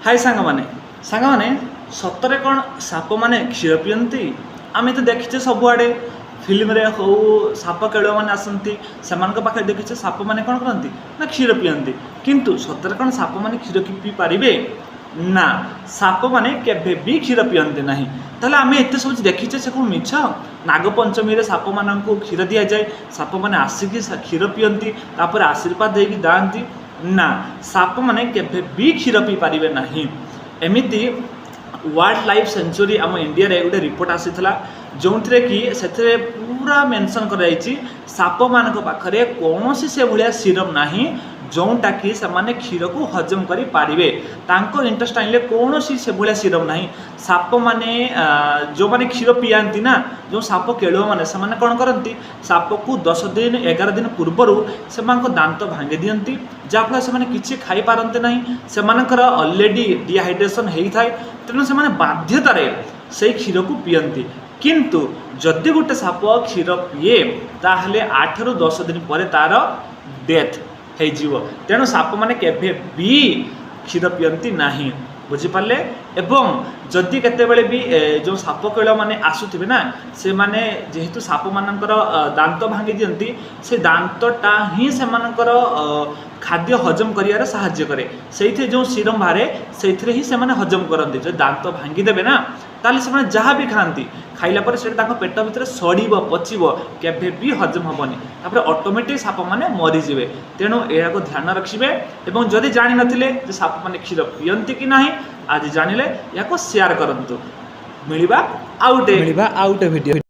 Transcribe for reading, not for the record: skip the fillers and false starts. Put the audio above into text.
हाय सांग माने सतरे कौन साप माने क्षीर पियंती। आमे तो देखिचे सबुआडे फिल्म रे हो साप केळुआ माने आसंती सेमान पाखे देखिचे साप माने कौन करती ना क्षीर पियंती। किंतु सतरे कौन साप माने क्षीर पी पारिबे ना साप माने केबे भी क्षीर पियंती नाही। ताहले आमे एते सब देखिचे से कोन मिछ। नागपंचमी रे साप माननकु क्षीर दिया जाए, साप माने आसिकी क्षीर पियंती तापर आशीर्वाद देकी दांती ना साप माने केबे भी क्षीर पी पारिबे नाही। एमिति वाइल्ड लाइफ सेंचुरी आम इंडिया रे गोटे रिपोर्ट आसीथिला जो कि से पूरा मेंशन कर साप मान पाखरे कौन से भाया सीरम नाही जोटा कि से क्षीर को हजम करि पारिबे। तांको इंटेस्टाइन कौन से भाया सीरम नाही। साप माने जो माने क्षीर पियांती ना जो साप केळुआ माने से माने कौन करती साप को 10 दिन 11 दिन पूर्वर से दांत भांगी दियंती जहाँफल से किसी खाई पारते नहीं। से ऑलरेडी डिहाइड्रेशन होता है तेणु से बाध्यतार से क्षीर को पियंती। किंतु जदि गोटे साप क्षीर पीए ताहले 8 ରୁ 10 दिन पर तार डेथ हो। तेणु साप माने केभे भी क्षीर पियंती नहीं बुझिपारे। एवं जदि केतेबेले भी जो साप केळुआ माने आसुथिबे ना से माने जेहेतु साप मानकर दांत भांगी दियंती से दांतटा ही से मानकर खाद्य हजम करियार साहाय्य करे। से जो सीरम बाहरे से ही से हजम करते। जो दांत भांगी देबे ना ताले से जहाँ भी खाती खाइला पर से पेट भितर सड़ब पचिब केभे भी हजम हेनी तापर ऑटोमेटिक साप माने मरीजे। तेणु यह ध्यान रखिए। एवं जदि जानी नथिले जे साप माने क्षीर पियंती कि नहीं आज जानिले या शेयर करंतु। मिलिबा आउटे वीडियो।